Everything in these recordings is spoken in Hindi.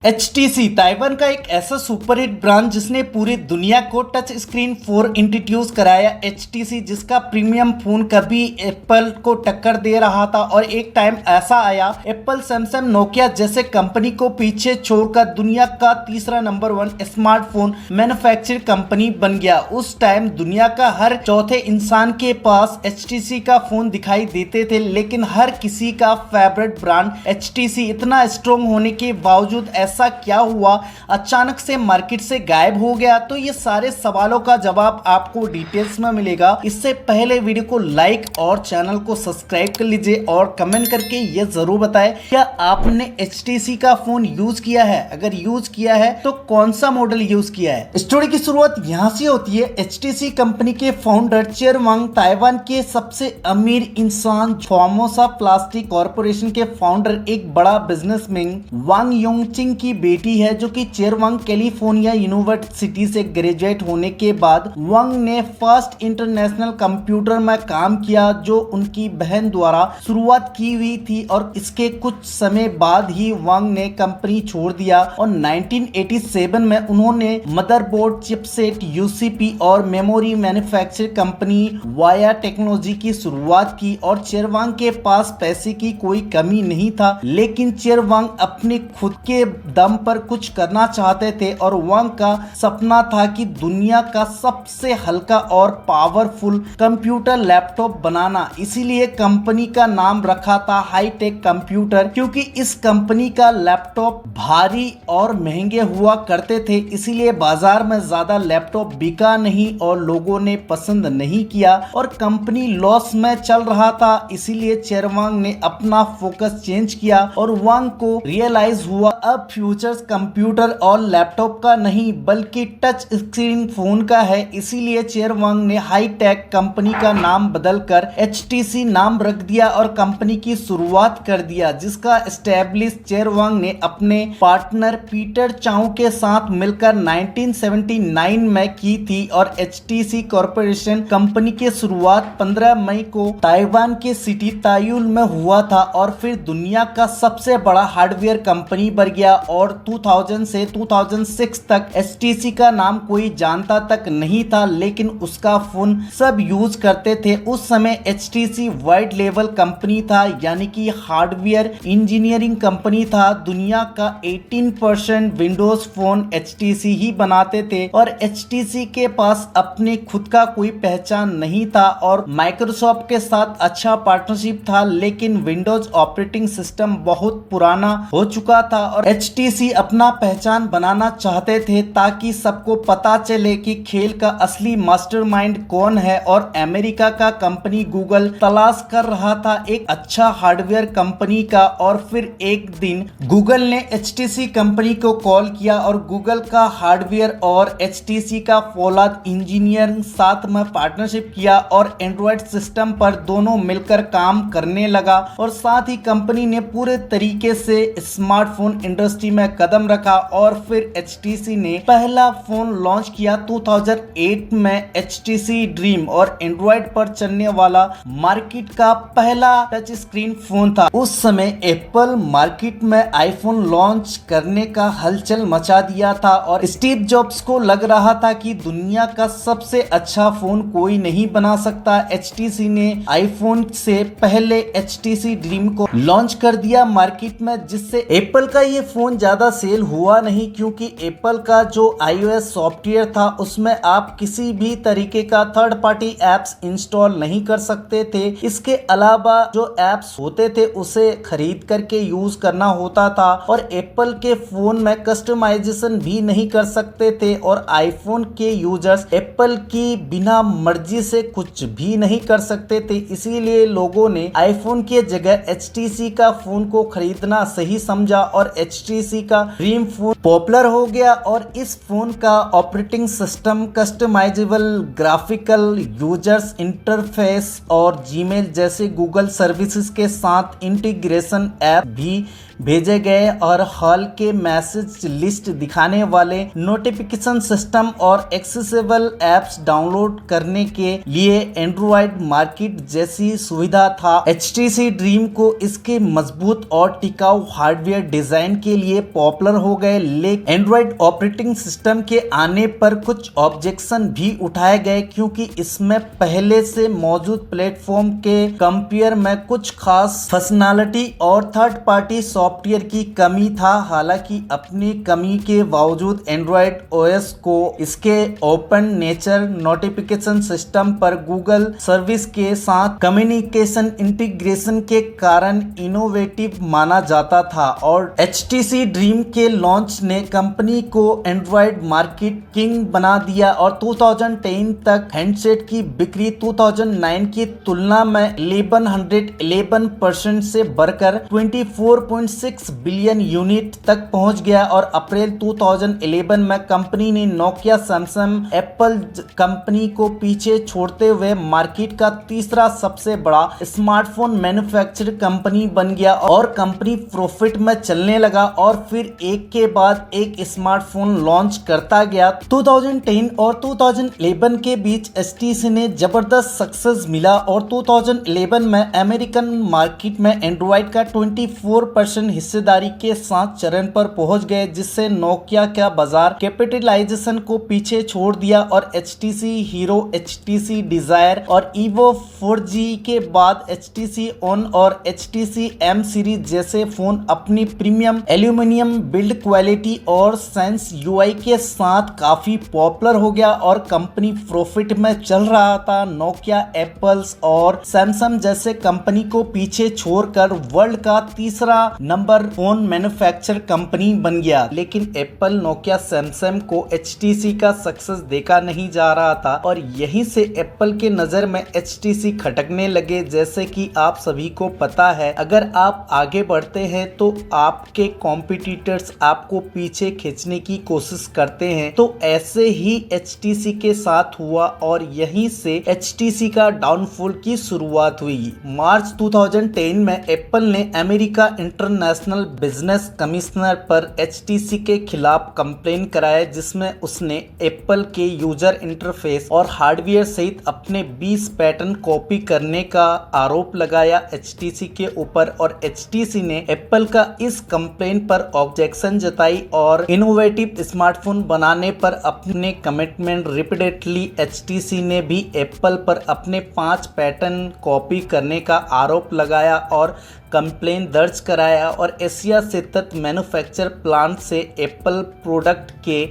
HTC ताइवान का एक ऐसा सुपरहिट ब्रांड जिसने पूरी दुनिया को टच स्क्रीन फोन इंट्रोड्यूस कराया। HTC जिसका प्रीमियम फोन कभी एप्पल को टक्कर दे रहा था और एक टाइम ऐसा आया एप्पल, सैमसंग, नोकिया जैसे कंपनी को पीछे छोड़कर दुनिया का तीसरा नंबर 1 स्मार्टफोन मैन्युफैक्चरिंग कंपनी बन गया। उस टाइम दुनिया का हर चौथे इंसान के पास HTC का फोन दिखाई देते थे, लेकिन हर किसी का फेवरेट ब्रांड HTC इतना स्ट्रॉन्ग होने के बावजूद ऐसा क्या हुआ अचानक से मार्केट से गायब हो गया? तो ये सारे सवालों का जवाब आपको डिटेल्स में मिलेगा। इससे पहले वीडियो को लाइक और चैनल को सब्सक्राइब कर लीजिए और कमेंट करके ये जरूर बताएं क्या आपने HTC का फोन यूज किया है। अगर यूज किया है तो कौन सा मॉडल यूज किया है। स्टोरी की शुरुआत यहाँ से होती है। HTC कंपनी के फाउंडर चेर वांग ताइवान के सबसे अमीर इंसान फॉर्मोसा प्लास्टिक कॉर्पोरेशन के फाउंडर, एक बड़ा बिजनेसमैन वांग योंगचिंग की बेटी है, जो कि चेर वांग कैलिफोर्निया यूनिवर्सिटी से ग्रेजुएट होने के बाद वांग ने फर्स्ट इंटरनेशनल कंप्यूटर में काम किया, जो उनकी बहन द्वारा शुरुआत की हुई थी। और इसके कुछ समय बाद ही वांग ने कंपनी छोड़ दिया और 1987 में उन्होंने मदरबोर्ड, चिपसेट, यूसीपी और memory manufacturing company via technology की शुरुआत की। और चेर वांग के पास पैसे की कोई कमी नहीं था, लेकिन चेर वांग अपने खुद के दम पर कुछ करना चाहते थे और वांग का सपना था कि दुनिया का सबसे हल्का और पावरफुल कंप्यूटर लैपटॉप बनाना। इसीलिए कंपनी का नाम रखा था हाईटेक कंप्यूटर, क्योंकि इस कंपनी का लैपटॉप भारी और महंगे हुआ करते थे। इसीलिए बाजार में ज्यादा लैपटॉप बिका नहीं और लोगों ने पसंद नहीं किया और कंपनी लॉस में चल रहा था। इसीलिए चेर वांग ने अपना फोकस चेंज किया और वांग को रियलाइज हुआ अब फ्यूचर्स कंप्यूटर और लैपटॉप का नहीं बल्कि टच स्क्रीन फोन का है। इसीलिए चेर वांग ने हाईटेक कंपनी का नाम बदलकर HTC नाम रख दिया और कंपनी की शुरुआत कर दिया, जिसका एस्टेब्लिश चेर वांग ने अपने पार्टनर पीटर चाउ के साथ मिलकर 1979 में की थी। और HTC कॉर्पोरेशन कंपनी की शुरुआत 15 मई को ताइवान के सिटी तायुल में हुआ था और फिर दुनिया का सबसे बड़ा हार्डवेयर कंपनी बन गया। और 2000 से 2006 तक HTC का नाम कोई जानता तक नहीं था, लेकिन उसका फोन सब यूज करते थे। उस समय HTC वाइड लेवल कंपनी था, यानी कि हार्डवेयर इंजीनियरिंग कंपनी था। दुनिया का 18% विंडोज फोन HTC ही बनाते थे और HTC के पास अपने खुद का कोई पहचान नहीं था और माइक्रोसॉफ्ट के साथ अच्छा पार्टनरशिप था, लेकिन विंडोज ऑपरेटिंग सिस्टम बहुत पुराना हो चुका था और HTC अपना पहचान बनाना चाहते थे ताकि सबको पता चले कि खेल का असली मास्टरमाइंड कौन है। और अमेरिका का कंपनी गूगल तलाश कर रहा था एक अच्छा हार्डवेयर कंपनी का। और फिर एक दिन गूगल ने HTC कंपनी को कॉल किया और गूगल का हार्डवेयर और HTC का फौलाद इंजीनियर साथ में पार्टनरशिप किया और एंड्रॉइड सिस्टम पर दोनों मिलकर काम करने लगा। और साथ ही कंपनी ने पूरे तरीके से स्मार्टफोन इंडस्ट्री में कदम रखा और फिर HTC ने पहला फोन लॉन्च किया 2008 में, HTC ड्रीम, और एंड्रॉइड पर चलने वाला मार्केट का पहला टच स्क्रीन फोन था। उस समय एप्पल मार्केट में आईफोन लॉन्च करने का हलचल मचा दिया था और स्टीव जॉब्स को लग रहा था कि दुनिया का सबसे अच्छा फोन कोई नहीं बना सकता। HTC ने आईफोन से पहले HTC ड्रीम को लॉन्च कर दिया मार्केट में, जिससे एप्पल का ये फोन ज्यादा सेल हुआ नहीं, क्योंकि एप्पल का जो iOS सॉफ्टवेयर था उसमें आप किसी भी तरीके का थर्ड पार्टी एप्स इंस्टॉल नहीं कर सकते थे। इसके अलावा जो एप्स होते थे उसे खरीद करके यूज करना होता था और एप्पल के फोन में कस्टमाइजेशन भी नहीं कर सकते थे और आईफोन के यूजर्स एप्पल की बिना मर्जी से कुछ भी नहीं कर सकते थे। इसीलिए लोगों ने आईफोन के जगह HTC का फोन को खरीदना सही समझा और HTC का ड्रीम फोन पॉपुलर हो गया। और इस फोन का operating system, customisable graphical users interface और जीमेल जैसे गूगल सर्विसेज के साथ इंटीग्रेशन ऐप भी भेजे गए और हाल के मैसेज लिस्ट दिखाने वाले नोटिफिकेशन सिस्टम और एक्सेसिबल एप्स डाउनलोड करने के लिए एंड्रॉइड मार्केट जैसी सुविधा था। HTC ड्रीम को इसके मजबूत और टिकाऊ हार्डवेयर डिजाइन के लिए पॉपुलर हो गए, लेकिन एंड्रॉइड ऑपरेटिंग सिस्टम के आने पर कुछ ऑब्जेक्शन भी उठाए गए क्योंकि इसमें पहले से मौजूद प्लेटफॉर्म के कंपेयर में कुछ खास फंक्शनैलिटी और थर्ड पार्टी सॉफ्टवेयर की कमी था। हालांकि अपनी कमी के बावजूद एंड्रॉइड OS को इसके ओपन नेचर नोटिफिकेशन सिस्टम पर गूगल सर्विस के साथ कम्युनिकेशन इंटीग्रेशन के कारण इनोवेटिव माना जाता था और HTC ड्रीम के लॉन्च ने कंपनी को एंड्रॉइड मार्केट किंग बना दिया और 2010 तक हैंडसेट की बिक्री 2009 की तुलना में 1111% से बढ़कर 24.6 बिलियन यूनिट तक पहुंच गया और अप्रैल 2011 में कंपनी ने नोकिया, सैमसंग, एप्पल कंपनी को पीछे छोड़ते हुए मार्केट का तीसरा सबसे बड़ा स्मार्टफोन मैन्युफैक्चरर कंपनी बन गया और कंपनी प्रॉफिट में चलने लगा और फिर एक के बाद एक स्मार्टफोन लॉन्च करता गया। 2010 और 2011 के बीच HTC ने जबरदस्त सक्सेस मिला और 2011 में अमेरिकन मार्केट में एंड्रॉइड का 24% हिस्सेदारी के साथ चरण पर पहुंच गए, जिससे नोकिया का बाजार कैपिटलाइजेशन को पीछे छोड़ दिया और HTC हीरो, HTC डिजायर और Evo 4G के बाद HTC ON और HTC M सीरीज जैसे फोन अपनी प्रीमियम एल्यूमिनियम बिल्ड क्वालिटी और सेंस UI के साथ काफी पॉपुलर हो गया और कंपनी प्रॉफिट में चल रहा था। नोकिया, एप्पल्स और सैमसंग जैसे कंपनी को पीछे छोड़कर वर्ल्ड का तीसरा नंबर फोन मैन्युफैक्चरर कंपनी बन गया, लेकिन एप्पल, नोकिया, सैमसंग को HTC का सक्सेस देखा नहीं जा रहा था और यहीं से एप्पल के नजर में HTC खटकने लगे। जैसे कि आप सभी को पता है, अगर आप आगे बढ़ते हैं तो आपके कॉम्पिटिटर्स आपको पीछे खींचने की कोशिश करते हैं, तो ऐसे ही HTC के साथ हुआ और यहीं से HTC का डाउनफॉल की शुरुआत हुई। मार्च 2010 में एप्पल ने अमेरिका इंटरनेशनल बिजनेस कमिश्नर पर HTC के खिलाफ कंप्लेन कराया, जिसमें उसने एप्पल के यूजर इंटरफेस और हार्डवेयर सहित अपने 20 पैटर्न कॉपी करने का आरोप लगाया HTC के ऊपर और HTC ने एप्पल का इस कंप्लेन पर ऑब्जेक्शन जताई और इनोवेटिव स्मार्टफोन बनाने पर अपने कमिटमेंट रिपीटेडली HTC ने भी एप्पल पर अपने 5 पैटर्न कॉपी करने का आरोप लगाया और कंप्लेन दर्ज कराया और एशिया स्थित मैन्युफैक्चर प्लांट से एप्पल प्रोडक्ट के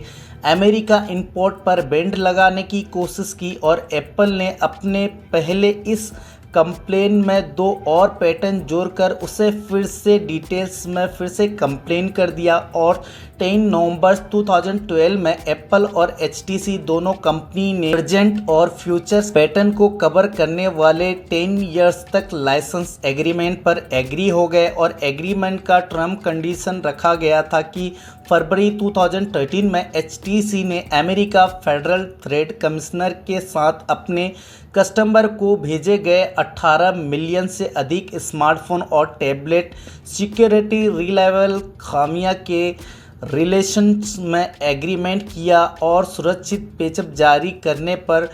अमेरिका इंपोर्ट पर बैंड लगाने की कोशिश की और एप्पल ने अपने पहले इस कंप्लेन में 2 और पैटर्न जोड़कर उसे फिर से डिटेल्स में फिर से कंप्लेन कर दिया और 10 नवंबर 2012 में एप्पल और HTC दोनों कंपनी ने प्रेजेंट और फ्यूचर्स पैटर्न को कवर करने वाले 10 इयर्स तक लाइसेंस एग्रीमेंट पर एग्री हो गए और एग्रीमेंट का टर्म कंडीशन रखा गया था कि फरवरी 2013 में HTC ने अमेरिका फेडरल ट्रेड कमिश्नर के साथ अपने कस्टमर को भेजे गए 18 मिलियन से अधिक स्मार्टफोन और टैबलेट सिक्योरिटी रिलायबल खामियां के रिलेशंस में एग्रीमेंट किया और सुरक्षित पेचअप जारी करने पर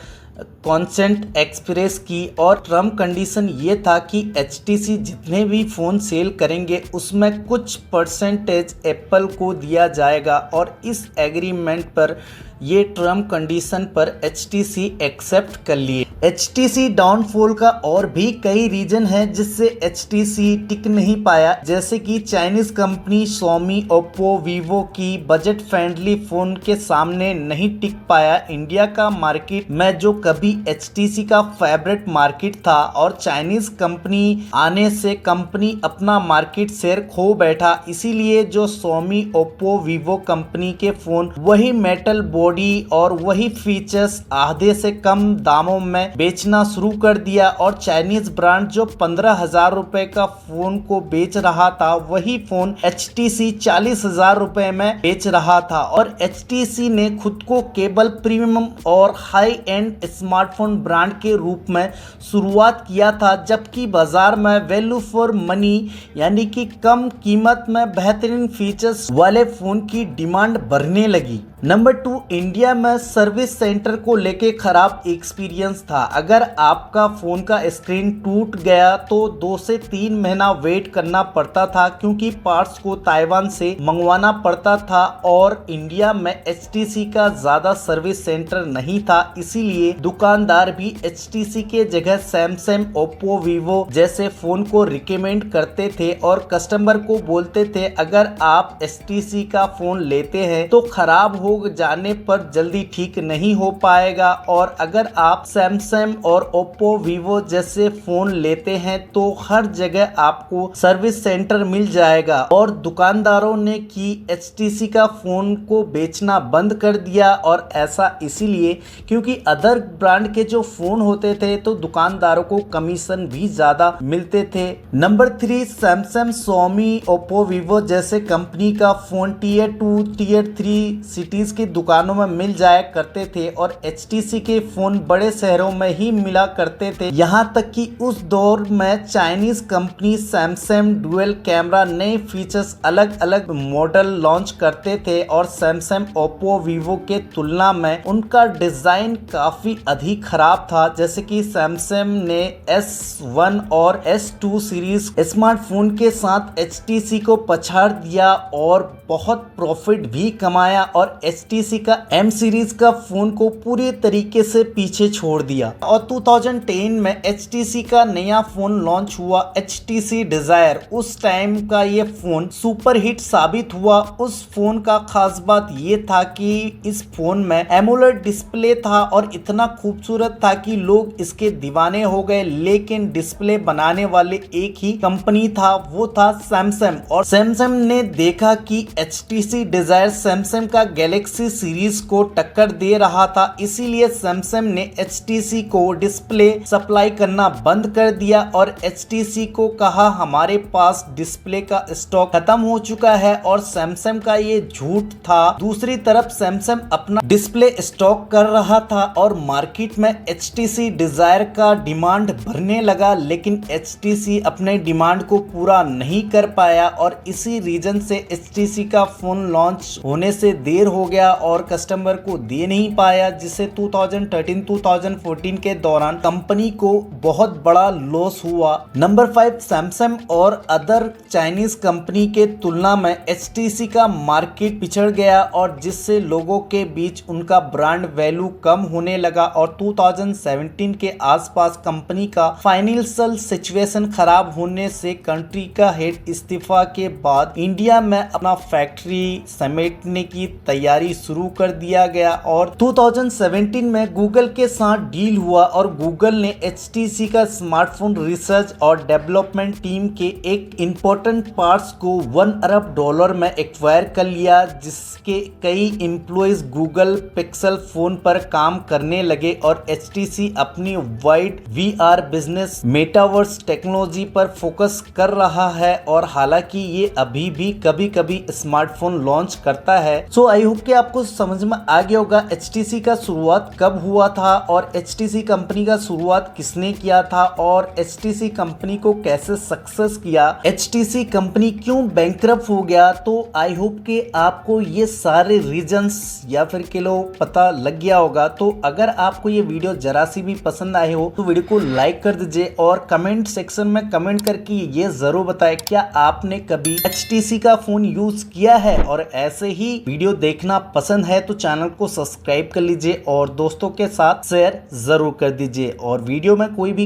कॉन्सेंट एक्सप्रेस की और टर्म कंडीशन ये था कि HTC जितने भी फ़ोन सेल करेंगे उसमें कुछ परसेंटेज एप्पल को दिया जाएगा और इस एग्रीमेंट पर ये टर्म कंडीशन पर HTC एक्सेप्ट कर लिए। HTC डाउनफॉल का और भी कई रीजन है जिससे HTC टिक नहीं पाया, जैसे कि Chinese company Xiaomi, Oppo, Vivo की बजट फ्रेंडली फ़ोन के सामने नहीं टिक पाया। इंडिया का मार्केट में जो कभी HTC का फेवरेट मार्केट था और चाइनीज कंपनी आने से कंपनी अपना मार्केट शेयर खो बैठा, इसीलिए जो Xiaomi, Oppo, Vivo कंपनी के फ़ोन वही मेटल बोर्ड बॉडी और वही फीचर्स आधे से कम दामों में बेचना शुरू कर दिया और चाइनीज ब्रांड जो 15,000 रुपए का फोन को बेच रहा था वही फोन HTC 40,000 रुपए में बेच रहा था। और HTC ने खुद को केबल प्रीमियम और हाई एंड स्मार्टफोन ब्रांड के रूप में शुरुआत किया था, जबकि बाजार में वैल्यू फॉर मनी यानी कि कम कीमत में बेहतरीन फीचर्स वाले फोन की डिमांड बढ़ने लगी। नंबर 2, इंडिया में सर्विस सेंटर को लेके खराब एक्सपीरियंस था। अगर आपका फोन का स्क्रीन टूट गया तो 2 से 3 महीना वेट करना पड़ता था, क्योंकि पार्ट्स को ताइवान से मंगवाना पड़ता था और इंडिया में HTC का ज्यादा सर्विस सेंटर नहीं था। इसीलिए दुकानदार भी HTC के जगह सैमसंग, ओप्पो, वीवो जैसे फोन को रिकमेंड करते थे और कस्टमर को बोलते थे अगर आप HTC का फोन लेते हैं तो खराब हो जाने पर जल्दी ठीक नहीं हो पाएगा, और अगर आप सैमसंग और ओप्पो, वीवो जैसे फोन लेते हैं तो हर जगह आपको सर्विस सेंटर मिल जाएगा। और दुकानदारों ने की HTC का फोन को बेचना बंद कर दिया, और ऐसा इसीलिए क्योंकि अदर ब्रांड के जो फोन होते थे तो दुकानदारों को कमीशन भी ज्यादा मिलते थे। Number 3, Samsung, Xiaomi, Oppo, Vivo जैसे कंपनी का फोन टियर 2, टियर 3 सिटीज की दुकानों में मिल जाया करते थे और HTC के फोन बड़े शहरों में ही मिला करते थे। यहाँ तक कि उस दौर में Chinese company Samsung dual camera नए फीचर्स अलग अलग मॉडल लॉन्च करते थे और सैमसंग, ओप्पो, वीवो के तुलना में उनका डिजाइन काफी अधिक खराब था। जैसे कि सैमसंग ने S1 और S2 सीरीज स्मार्टफोन के साथ HTC को पछाड़ दिया और बहुत प्रॉफिट भी कमाया, और HTC का M सीरीज का फोन को पूरी तरीके से पीछे छोड़ दिया। और 2010 में HTC का नया फोन लॉन्च हुआ, HTC डिजायर। उस टाइम का ये फोन सुपर हिट साबित हुआ। उस फोन का खास बात ये था कि इस फोन में एमोलेड डिस्प्ले था और इतना खूबसूरत था कि लोग इसके दीवाने हो गए। लेकिन डिस्प्ले बनाने वाले एक ही कंपनी था, वो था सैमसंग। और सैमसंग ने देखा कि HTC डिजायर सैमसंग का गैलेक्सी सीरीज को टक्कर दे रहा था, इसीलिए सैमसंग ने HTC को डिस्प्ले सप्लाई करना बंद कर दिया और HTC को कहा हमारे पास डिस्प्ले का स्टॉक खत्म हो चुका है, और सैमसंग का ये झूठ था। दूसरी तरफ सैमसंग अपना डिस्प्ले स्टॉक कर रहा था और मार्केट में HTC डिजायर का डिमांड बढ़ने लगा, लेकिन HTC अपने डिमांड को पूरा नहीं कर पाया और इसी रीजन से HTC का फोन लॉन्च होने से देर हो गया और कस्टमर को दे नहीं पाया, जिससे 2013-2014 के दौरान कंपनी को बहुत बड़ा लॉस हुआ। नंबर 5, सैमसंग और अदर चाइनीज कंपनी के तुलना में HTC का मार्केट पिछड़ गया और जिससे लोगों के बीच उनका ब्रांड वैल्यू कम होने लगा, और 2017 के आसपास कंपनी का फाइनेंशियल सिचुएशन खराब होने से कंट्री का हेड इस्तीफा के बाद इंडिया में अपना फैक्ट्री समेटने की तैयारी शुरू कर दिया गया। और 2017 में गूगल के साथ डील हुआ और गूगल ने HTC का स्मार्टफोन रिसर्च और डेवलपमेंट टीम के एक इम्पोर्टेंट पार्ट्स को $1 अरब में एक्वायर कर लिया, जिसके कई एम्प्लॉइज गूगल पिक्सल फोन पर काम करने लगे और HTC अपनी wide VR business metaverse technology पर फोकस कर रहा है, और हालांकि ये अभी भी कभी कभी स्मार्टफोन लॉन्च करता है। सो आई होप कि आपको समझ में आ गया होगा HTC का शुरुआत कब हुआ था और HTC कंपनी का शुरुआत किसने किया था और HTC कंपनी को कैसे सक्सेस किया, HTC कंपनी क्यों बैंकरप्ट हो गया। तो आई होप कि आपको ये सारे रीजंस या फिर किलो पता लग गया होगा। तो अगर आपको ये वीडियो जरा सी भी पसंद आए हो तो वीडियो को लाइक कर दीजिए और कमेंट सेक्शन में कमेंट करके ये जरूर बताएं क्या आपने कभी HTC का फोन यूज किया है, और ऐसे ही वीडियो देखना पसंद है तो चैनल को सब्सक्राइब कर लीजिए और दोस्तों के साथ शेयर जरूर कर दीजिए। और वीडियो में कोई भी